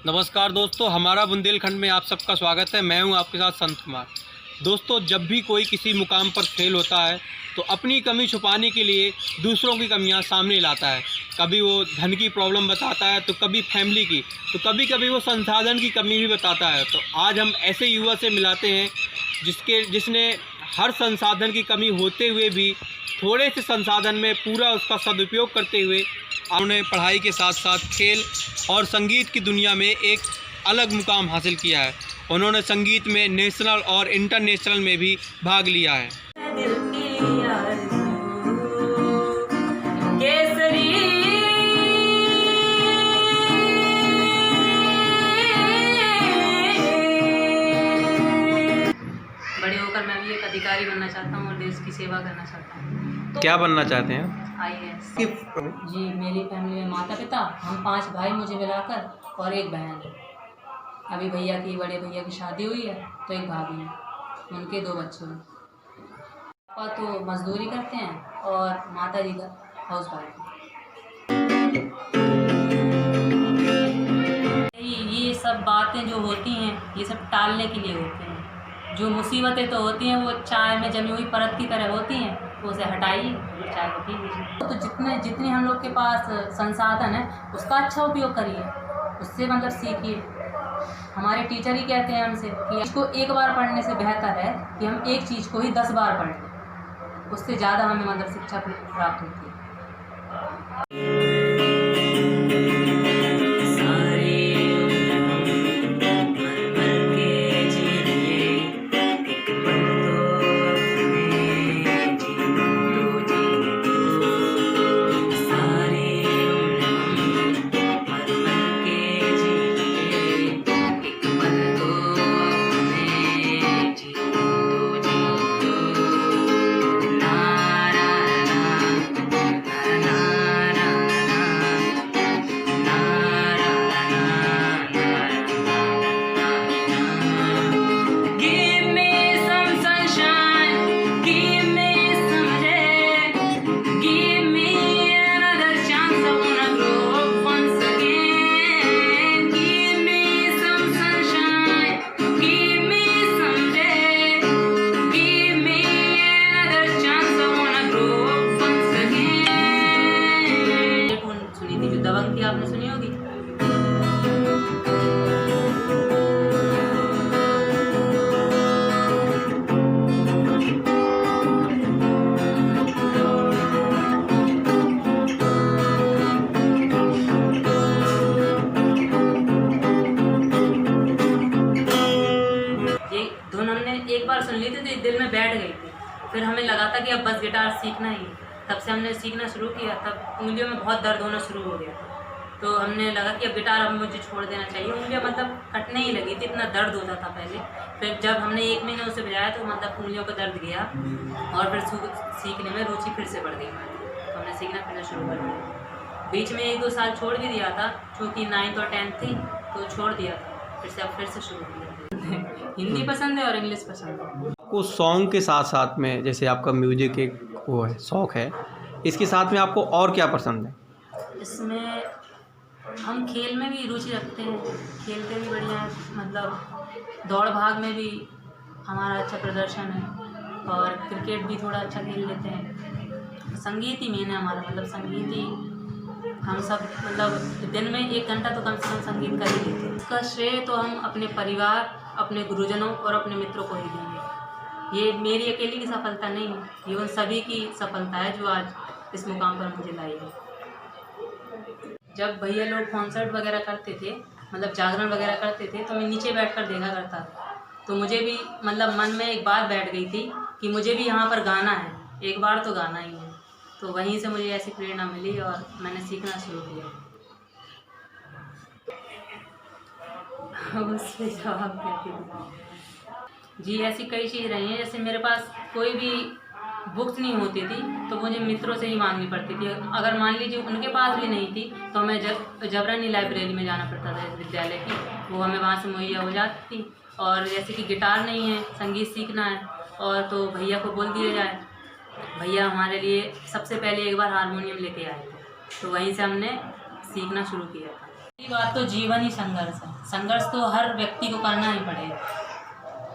नमस्कार दोस्तों, हमारा बुंदेलखंड में आप सबका स्वागत है। मैं हूं आपके साथ संत कुमार। दोस्तों, जब भी कोई किसी मुकाम पर फेल होता है तो अपनी कमी छुपाने के लिए दूसरों की कमियां सामने लाता है। कभी वो धन की प्रॉब्लम बताता है तो कभी फैमिली की, तो कभी कभी वो संसाधन की कमी भी बताता है। तो आज हम ऐसे युवा से मिलाते हैं जिसने हर संसाधन की कमी होते हुए भी थोड़े से संसाधन में पूरा उसका सदुपयोग करते हुए उन्होंने पढ़ाई के साथ साथ खेल और संगीत की दुनिया में एक अलग मुकाम हासिल किया है। उन्होंने संगीत में नेशनल और इंटरनेशनल में भी भाग लिया है। बड़े होकर मैं भी एक अधिकारी बनना चाहता हूँ और देश की सेवा करना चाहता हूँ। तो क्या बनना चाहते हैं? IAS। जी, मेरी फैमिली में माता पिता, हम 5 भाई मुझे मिलाकर और एक बहन है। अभी बड़े भैया की शादी हुई है तो एक भाभी है, उनके 2 बच्चे हैं। पापा तो मजदूरी करते हैं और माता जी का हाउस वाइफ है। ये सब बातें जो होती हैं ये सब टालने के लिए होते हैं। जो मुसीबतें तो होती हैं वो चाय में जमी हुई परत की तरह होती हैं, तो उसे हटाइए और चाय को पी लीजिए। तो जितने हम लोग के पास संसाधन है उसका अच्छा उपयोग करिए, उससे मतलब सीखिए। हमारे टीचर ही कहते हैं हमसे कि इसको एक बार पढ़ने से बेहतर है कि हम एक चीज़ को ही 10 बार पढ़ लें, उससे ज़्यादा हमें मतलब शिक्षा प्राप्त होती है। दबंग आपने सुनी होगी। ये धुन हमने एक बार सुन ली थी तो दिल में बैठ गई थी। फिर हमें लगा था कि अब बस गिटार सीखना ही। तब से हमने सीखना शुरू किया। तब उंगलियों में बहुत दर्द होना शुरू हो गया, तो हमने लगा कि अब गिटार अब मुझे छोड़ देना चाहिए। उंगलियां मतलब कटने ही लगी थी, इतना दर्द होता था पहले। फिर जब हमने 1 महीने उसे बजाया तो मतलब उंगलियों का दर्द गया और फिर सीखने में रुचि फिर से बढ़ गई हमारी। तो हमने सीखना फिर शुरू कर दिया। बीच में 1-2 साल छोड़ भी दिया था क्योंकि 9th और 10th थी तो छोड़ दिया था। फिर से शुरू किया। हिंदी पसंद है और इंग्लिश पसंद है। आपको सॉन्ग के साथ साथ में, जैसे आपका म्यूजिक एक वो है, शौक़ है, इसके साथ में आपको और क्या पसंद है? इसमें हम खेल में भी रुचि रखते हैं, खेलते भी बढ़िया है। मतलब दौड़ भाग में भी हमारा अच्छा प्रदर्शन है और क्रिकेट भी थोड़ा अच्छा खेल लेते हैं। संगीत ही मेन है हमारा, मतलब संगीत ही हम सब मतलब दिन में 1 घंटा तो कम से कम संगीत कर ही लेते हैं। इसका श्रेय तो हम अपने परिवार, अपने गुरुजनों और अपने मित्रों को ही देंगे। ये मेरी अकेली की सफलता नहीं है, ये उन सभी की सफलता है जो आज इस मुकाम पर मुझे लाई है। जब भैया लोग कॉन्सर्ट वगैरह करते थे, मतलब जागरण वगैरह करते थे, तो मैं नीचे बैठकर देखा करता था। तो मुझे भी मतलब मन में एक बात बैठ गई थी कि मुझे भी यहाँ पर गाना है, एक बार तो गाना ही है। तो वहीं से मुझे ऐसी प्रेरणा मिली और मैंने सीखना शुरू किया। उससे जवाब क्या दूँ? जी, ऐसी कई चीज़ रही हैं। जैसे मेरे पास कोई भी बुक्स नहीं होती थी तो मुझे मित्रों से ही मांगनी पड़ती थी। अगर मान लीजिए उनके पास भी नहीं थी तो हमें जबरन ही लाइब्रेरी में जाना पड़ता था, इस विद्यालय की, वो हमें वहाँ से मुहैया हो जाती थी। और जैसे कि गिटार नहीं है, संगीत सीखना है और तो भैया को बोल दिया जाए। भैया हमारे लिए सबसे पहले एक बार हारमोनियम लेके आए थे, तो वहीं से हमने सीखना शुरू किया था। बात तो जीवन ही संघर्ष है। संघर्ष तो हर व्यक्ति को करना ही पड़ेगा।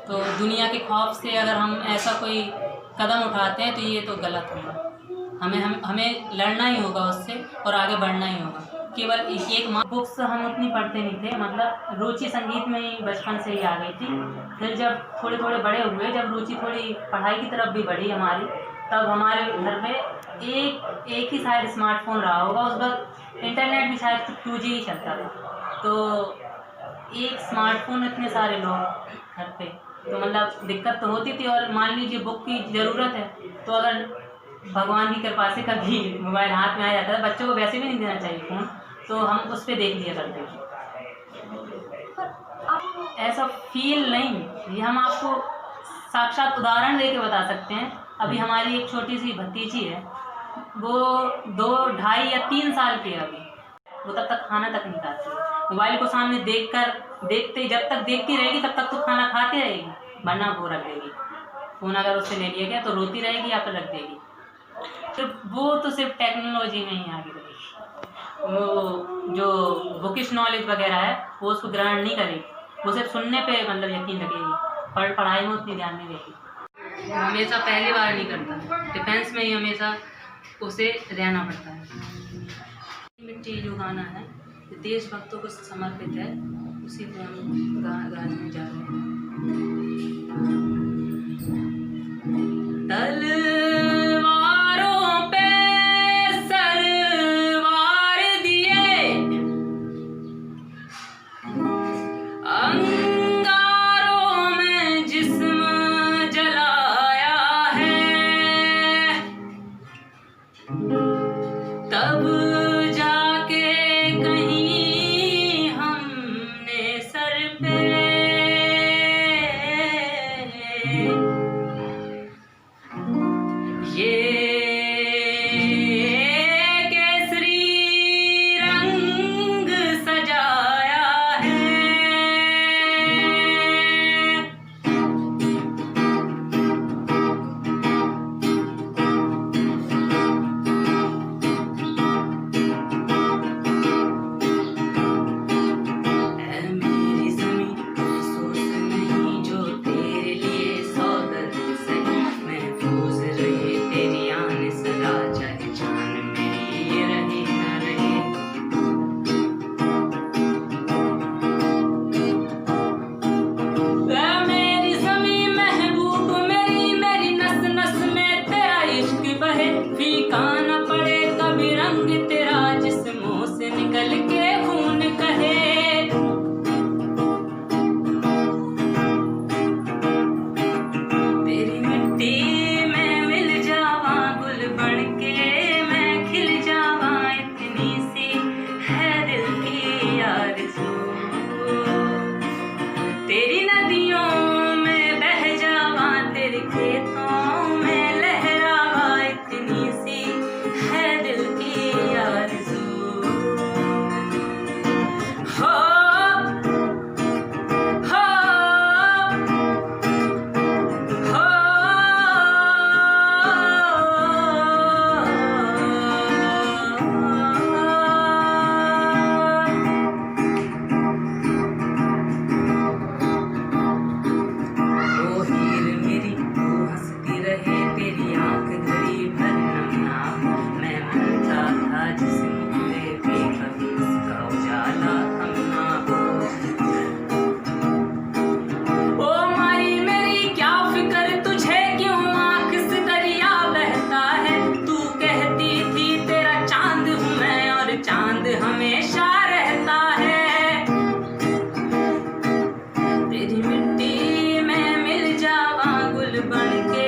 तो दुनिया के खौफ से अगर हम ऐसा कोई कदम उठाते हैं तो ये तो गलत होगा। हमें लड़ना ही होगा उससे और आगे बढ़ना ही होगा। केवल एक बुक्स हम उतनी पढ़ते नहीं थे, मतलब रुचि संगीत में ही बचपन से ही आ गई थी। फिर जब थोड़े थोड़े बड़े हुए, जब रुचि थोड़ी पढ़ाई की तरफ भी बढ़ी हमारी, तब हमारे घर में एक ही शायद स्मार्टफोन रहा होगा। उस वक्त इंटरनेट भी शायद 2G ही चलता था। तो एक स्मार्टफोन इतने सारे लोग घर पे, तो मतलब दिक्कत तो होती थी। और मान लीजिए बुक की ज़रूरत है तो अगर भगवान की कृपा से कभी मोबाइल हाथ में आ जाता है, बच्चों को वैसे भी नहीं देना चाहिए फ़ोन, तो हम उस पर देख लिया करते थे। ऐसा फील नहीं, ये हम आपको साक्षात उदाहरण दे के बता सकते हैं। अभी हमारी एक छोटी सी भतीजी है, वो 2, 2.5 या 3 साल की है अभी। वो तब तक खाना तक नहीं खाती है। मोबाइल को सामने देखते जब तक देखती रहेगी तब तक तो खाना खाती रहेगी, वरना वो रख देगी। फ़ोन अगर उससे ले लिया गया तो रोती रहेगी या फिर रख देगी। तो वो तो सिर्फ टेक्नोलॉजी में ही आगे बढ़ेगी। वो जो बुकिश नॉलेज वगैरह है वो उसको ग्रहण नहीं करेगी, वो सिर्फ सुनने पे मतलब यकीन रखेगी, पढ़ाई में उतनी ध्यान नहीं देगी। हमेशा पहली बार नहीं करता, डिफेंस में ही हमेशा उसे रहना पड़ता है। मिट्टी जो गाना है देशभक्तों को समर्पित है, उसी को हम गाने जा रहे हैं। तलवारों पे सरवार दिए, अंगारों में जिस्म जलाया है, तब जाके कहीं हमने सर पे ये केसरी रंग सजाया है। मेरी ज़मीं अफ़सोस नहीं जो तेरे लिए सौ दर्द सही, महफूज रहे तेरी आन सदा, चाहे जान मेरी ये रहे न रहे। मेरी ज़मीं महबूब मेरी नस नस में तेरा इश्क बहे, फीका न पड़े कभी रंग तेरा, जिस्मों से निकल के खून कहे। तेरी मिट्टी में मिल जावा, गुल बन के मैं खिल जावा, इतनी सी है दिल की आरज़ू। तेरी नदियों में बह जावा, तेरे खेतों में लहरावा, इतनी सी है दिल की आरज़ू। हो हो हो ओ हीर मेरी तू हंसती रहे, तेरी आंख घड़ी भर नम ना हो, मैं मनता था जिस मुखड़े पे कभी उसका उजाला थम ना हो। ओ मारी मेरी क्या फिक्र तुझे, क्यों आंख से दरिया बहता है, तू कहती थी तेरा चांद हूँ मैं और चांद हमेशा रहता है। तेरी मिट्टी में मिल जावा, गुल बन के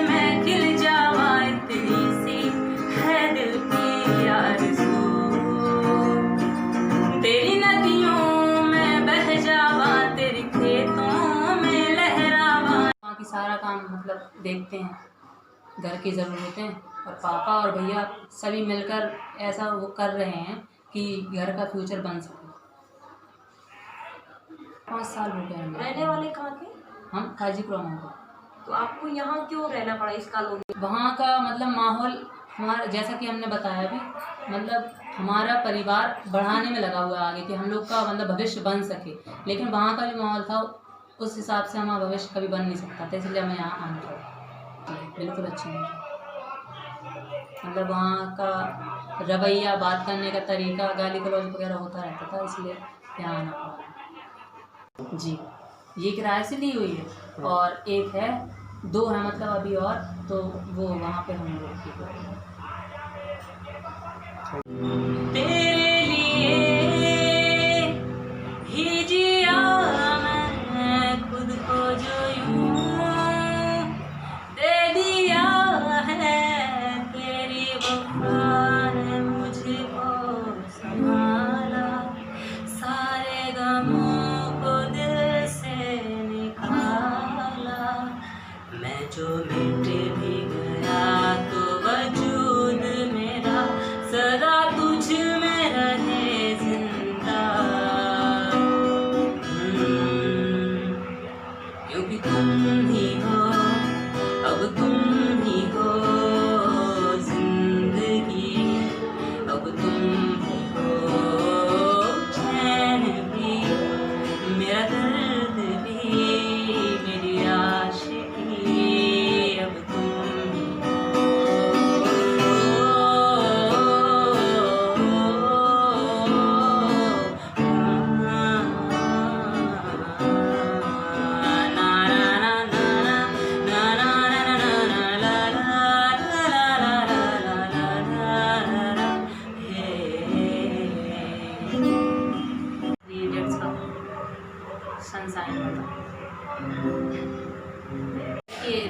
मैं खिल जावा, इतनी सी है दिल की आरज़ू। तेरी नदियों में बह जावा, तेरे खेतों में लहरावा। बाकी सारा काम मतलब देखते हैं, घर की ज़रूरतें, और पापा और भैया सभी मिलकर ऐसा वो कर रहे हैं कि घर का फ्यूचर बन सके। 5 साल हो गए हमें। रहने वाले कहाँ के? हम हाजीपुरा में। तो आपको यहाँ क्यों रहना पड़ा इस कॉलोनी में? वहाँ का मतलब माहौल हमारा, जैसा कि हमने बताया अभी, मतलब हमारा परिवार बढ़ाने में लगा हुआ है आगे कि हम लोग का मतलब भविष्य बन सके, लेकिन वहाँ का जो माहौल था उस हिसाब से हमारा भविष्य कभी बन नहीं सकता था, इसलिए हमें यहाँ आना पड़ा। बिल्कुल अच्छी नहीं, मतलब वहाँ का रवैया, बात करने का तरीका, गाली गलौज वगैरह होता रहता था, इसलिए यहाँ आना पड़ा। जी, ये किराए से ली हुई है और एक है, 2 है मतलब अभी, और तो वो वहाँ पे हम लोग की। तेरे लिए ही जिया मैं खुद को जो यूं दे दिया है, तेरी वफा ने मुझको संभाला, सारे गमों को दिल से निकाला, मैं जो मिट भी गया तो वजूद मेरा सदा तुझ में रहे जिंदा, क्योंकि तुम ही हो, अब तुम ही हो जिंदगी, अब तुम ही हो चैन भी, मेरा दर्द भी, मेरी आशिकी, अब तुम ही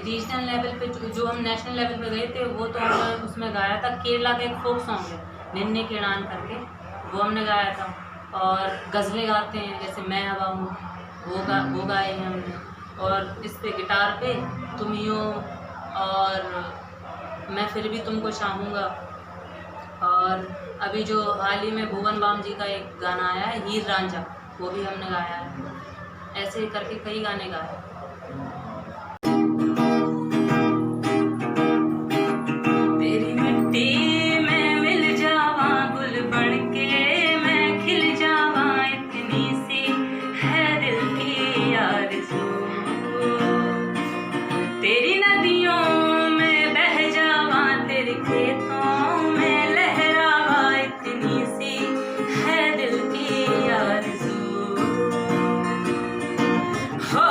रीजनल लेवल पे जो हम नेशनल लेवल पे गए थे वो तो हमने उसमें गाया था। केरला का एक फोक सॉन्ग है निन्ने किड़ान करके, वो हमने गाया था। और गज़लें गाते हैं जैसे मैं हवा हूँ, वो गाए हैं हमने। और इस पे गिटार पे तुम ही हो और मैं फिर भी तुमको चाहूँगा। और अभी जो हाल ही में भुवन बाम जी का एक गाना आया है हीर रांझा, वो भी हमने गाया है। ऐसे करके कई गाने गाए। तेरी मिट्टी में मिल जावा गुल बनके मैं खिल जावा, इतनी सी है दिल की आरज़ू। तेरी नदियों में बह जावा, तेरे खेतों में लहरावा, इतनी सी है दिल की आरज़ू। हो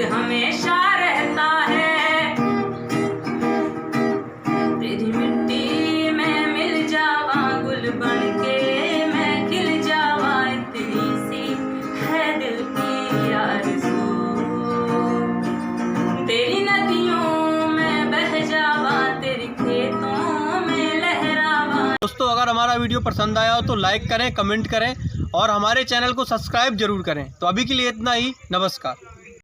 हमेशा रहता है। तेरी मिट्टी में मिल जावा गुल बनके मैं खिल जावा, इतनी सी है दिल की आरज़ू। तेरी नदियों में बह जावा, तेरे खेतों में लहरावा। दोस्तों अगर हमारा वीडियो पसंद आया हो तो लाइक करें, कमेंट करें और हमारे चैनल को सब्सक्राइब जरूर करें। तो अभी के लिए इतना ही, नमस्कार।